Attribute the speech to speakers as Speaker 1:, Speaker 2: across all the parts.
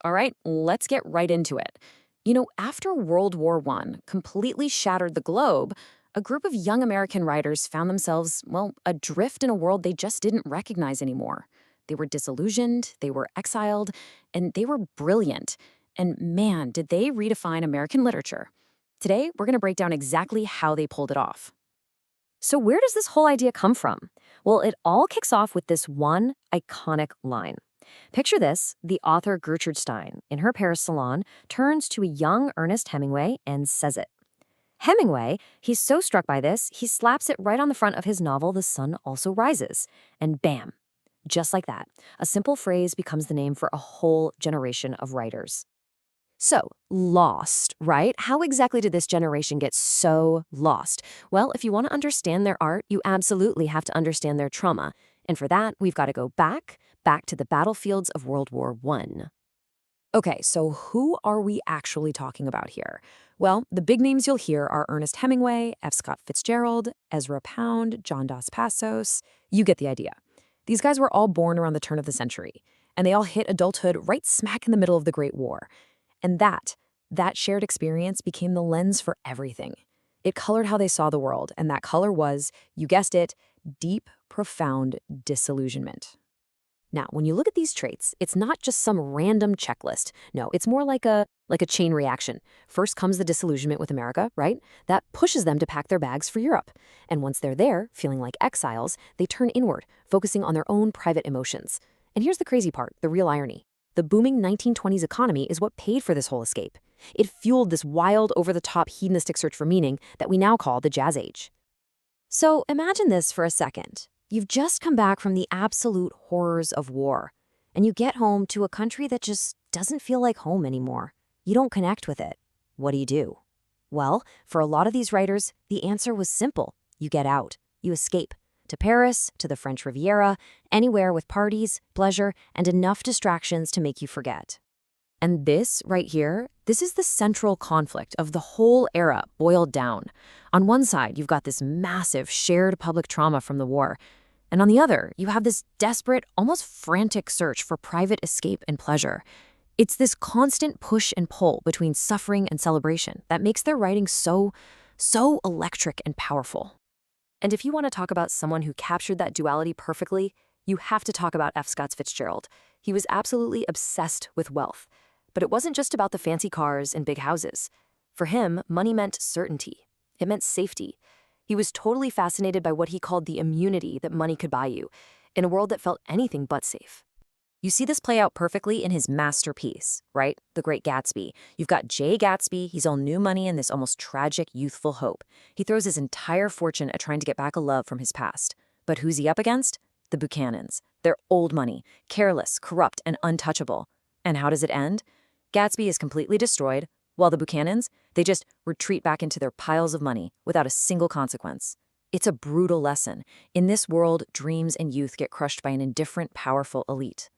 Speaker 1: All right, let's get right into it. After World War I completely shattered the globe, a group of young American writers found themselves, well, adrift in a world they just didn't recognize anymore. They were disillusioned, they were exiled, and they were brilliant. And man, did they redefine American literature. Today, we're going to break down exactly how they pulled it off.
Speaker 2: So where does this whole idea come from? Well, it all kicks off with this one iconic line. Picture this: the author Gertrude Stein, in her Paris salon, turns to a young Ernest Hemingway and says it. Hemingway, he's so struck by this, he slaps it right on the front of his novel The Sun Also Rises. And bam, just like that, a simple phrase becomes the name for a whole generation of writers. So, lost, right? How exactly did this generation get so lost? Well, if you want to understand their art, you absolutely have to understand their trauma. And for that, we've got to go back to the battlefields of World War I.
Speaker 1: Okay, so who are we actually talking about here? Well, the big names you'll hear are Ernest Hemingway, F. Scott Fitzgerald, Ezra Pound, John Dos Passos. You get the idea. These guys were all born around the turn of the century, and they all hit adulthood right smack in the middle of the Great War. And that shared experience became the lens for everything. It colored how they saw the world, and that color was, you guessed it, deep, profound disillusionment. Now, when you look at these traits, it's not just some random checklist. No, it's more like a chain reaction. First comes the disillusionment with America, right? That pushes them to pack their bags for Europe. And once they're there, feeling like exiles, they turn inward, focusing on their own private emotions. And here's the crazy part, the real irony. The booming 1920s economy is what paid for this whole escape. It fueled this wild, over-the-top hedonistic search for meaning that we now call the Jazz Age.
Speaker 2: So imagine this for a second. You've just come back from the absolute horrors of war, and you get home to a country that just doesn't feel like home anymore. You don't connect with it. What do? Well, for a lot of these writers, the answer was simple. You get out. You escape. To Paris, to the French Riviera, anywhere with parties, pleasure, and enough distractions to make you forget.
Speaker 1: And this, right here, this is the central conflict of the whole era boiled down. On one side, you've got this massive shared public trauma from the war. And on the other, you have this desperate, almost frantic search for private escape and pleasure. It's this constant push and pull between suffering and celebration that makes their writing so electric and powerful. And if you want to talk about someone who captured that duality perfectly, you have to talk about F. Scott Fitzgerald. He was absolutely obsessed with wealth. But it wasn't just about the fancy cars and big houses. For him, money meant certainty. It meant safety. He was totally fascinated by what he called the immunity that money could buy you, in a world that felt anything but safe. You see this play out perfectly in his masterpiece, right? The Great Gatsby. You've got Jay Gatsby, he's all new money and this almost tragic, youthful hope. He throws his entire fortune at trying to get back a love from his past. But who's he up against? The Buchanans. They're old money, careless, corrupt, and untouchable. And how does it end? Gatsby is completely destroyed, while the Buchanans, they just retreat back into their piles of money without a single consequence. It's a brutal lesson. In this world, dreams and youth get crushed by an indifferent, powerful elite.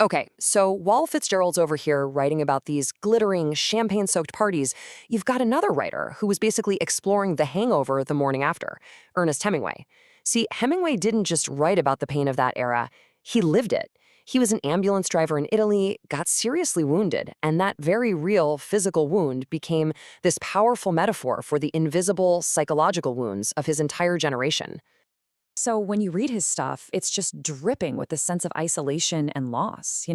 Speaker 1: Okay, so while Fitzgerald's over here writing about these glittering, champagne-soaked parties, you've got another writer who was basically exploring the hangover the morning after, Ernest Hemingway. See, Hemingway didn't just write about the pain of that era, he lived it. He was an ambulance driver in Italy, got seriously wounded, and that very real physical wound became this powerful metaphor for the invisible psychological wounds of his entire generation. So when you read his stuff, it's just dripping with the sense of isolation and loss,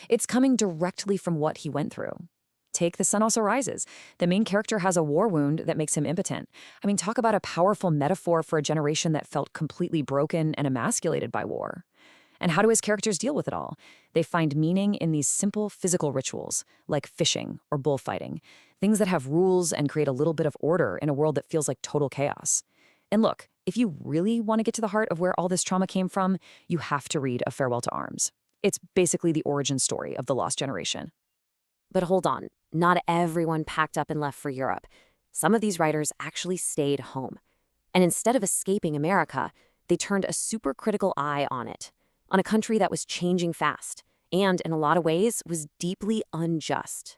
Speaker 1: It's coming directly from what he went through. Take The Sun Also Rises. The main character has a war wound that makes him impotent. I mean, talk about a powerful metaphor for a generation that felt completely broken and emasculated by war. And how do his characters deal with it all? They find meaning in these simple physical rituals, like fishing or bullfighting, things that have rules and create a little bit of order in a world that feels like total chaos. And look, if you really want to get to the heart of where all this trauma came from, you have to read A Farewell to Arms. It's basically the origin story of the lost generation.
Speaker 2: But hold on, not everyone packed up and left for Europe. Some of these writers actually stayed home. And instead of escaping America, they turned a super critical eye on it, on a country that was changing fast, and in a lot of ways was deeply unjust.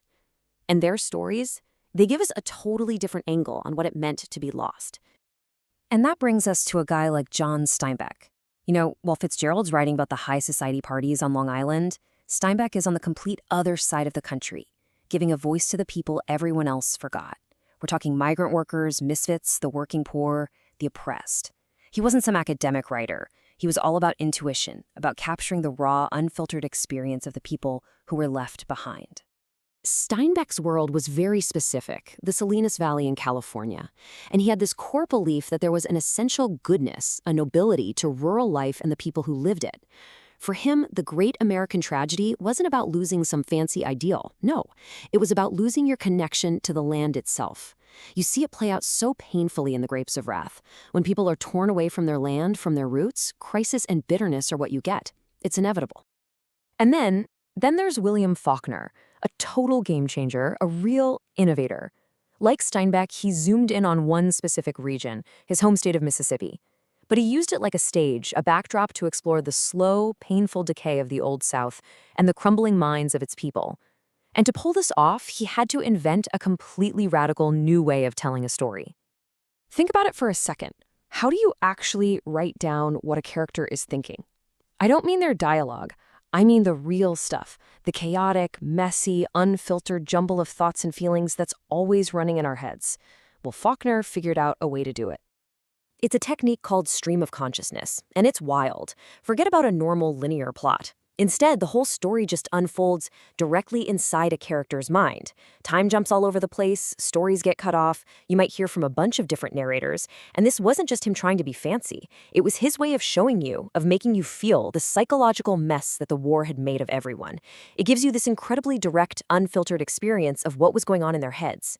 Speaker 2: And their stories, they give us a totally different angle on what it meant to be lost. And that brings us to a guy like John Steinbeck. While Fitzgerald's writing about the high society parties on Long Island,
Speaker 1: Steinbeck is on the complete other side of the country, giving a voice to the people everyone else forgot. We're talking migrant workers, misfits, the working poor, the oppressed. He wasn't some academic writer. He was all about intuition, about capturing the raw, unfiltered experience of the people who were left behind. Steinbeck's world was very specific, the Salinas Valley in California, and he had this core belief that there was an essential goodness, a nobility to rural life and the people who lived it. For him, the great American tragedy wasn't about losing some fancy ideal. No, it was about losing your connection to the land itself. You see it play out so painfully in The Grapes of Wrath. When people are torn away from their land, from their roots, crisis and bitterness are what you get. It's inevitable.
Speaker 2: And then there's William Faulkner, a total game changer, a real innovator. Like Steinbeck, he zoomed in on one specific region, his home state of Mississippi. But he used it like a stage, a backdrop to explore the slow, painful decay of the Old South and the crumbling minds of its people. And to pull this off, he had to invent a completely radical new way of telling a story. Think about it for a second. How do you actually write down what a character is thinking? I don't mean their dialogue. I mean the real stuff, the chaotic, messy, unfiltered jumble of thoughts and feelings that's always running in our heads. Well, Faulkner figured out a way to do it. It's a technique called stream of consciousness, and it's wild. Forget about a normal linear plot. Instead, the whole story just unfolds directly inside a character's mind. Time jumps all over the place, stories get cut off, you might hear from a bunch of different narrators, and this wasn't just him trying to be fancy. It was his way of showing you, of making you feel the psychological mess that the war had made of everyone. It gives you this incredibly direct, unfiltered experience of what was going on in their heads.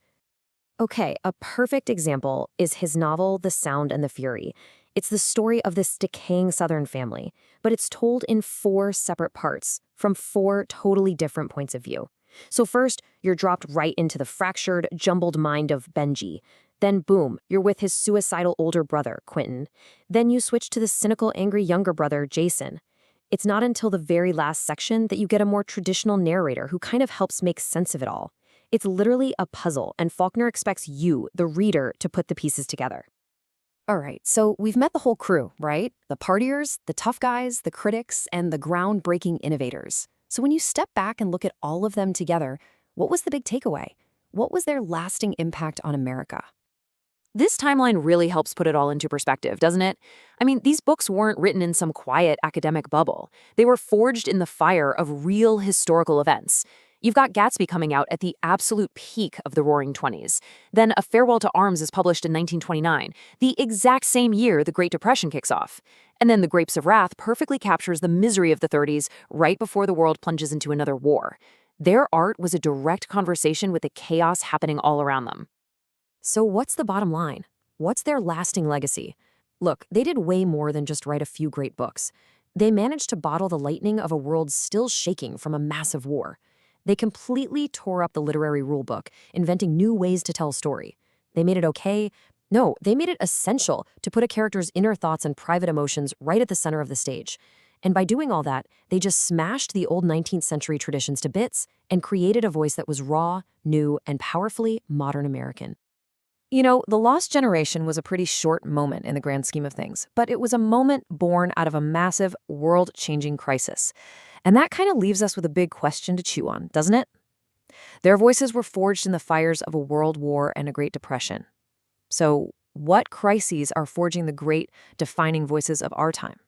Speaker 2: Okay, a perfect example is his novel, The Sound and the Fury. It's the story of this decaying Southern family, but it's told in 4 separate parts, from 4 totally different points of view. So first, you're dropped right into the fractured, jumbled mind of Benji. Then boom, you're with his suicidal older brother, Quentin. Then you switch to the cynical, angry younger brother, Jason. It's not until the very last section that you get a more traditional narrator who kind of helps make sense of it all. It's literally a puzzle, and Faulkner expects you, the reader, to put the pieces together. All right, so we've met the whole crew, right? The partiers, the tough guys, the critics, and the groundbreaking innovators. So when you step back and look at all of them together, what was the big takeaway? What was their lasting impact on America? This timeline really helps put it all into perspective, doesn't it? I mean, these books weren't written in some quiet academic bubble. They were forged in the fire of real historical events. You've got Gatsby coming out at the absolute peak of the Roaring '20s. Then A Farewell to Arms is published in 1929, the exact same year the Great Depression kicks off. And then The Grapes of Wrath perfectly captures the misery of the '30s right before the world plunges into another war. Their art was a direct conversation with the chaos happening all around them. So what's the bottom line? What's their lasting legacy? Look, they did way more than just write a few great books. They managed to bottle the lightning of a world still shaking from a massive war. They completely tore up the literary rulebook, inventing new ways to tell a story. They made it okay. No, they made it essential to put a character's inner thoughts and private emotions right at the center of the stage. And by doing all that, they just smashed the old 19th century traditions to bits and created a voice that was raw, new, and powerfully modern American. You know, The Lost Generation was a pretty short moment in the grand scheme of things, but it was a moment born out of a massive, world-changing crisis. And that kind of leaves us with a big question to chew on, doesn't it? Their voices were forged in the fires of a world war and a Great Depression. So, what crises are forging the great, defining voices of our time?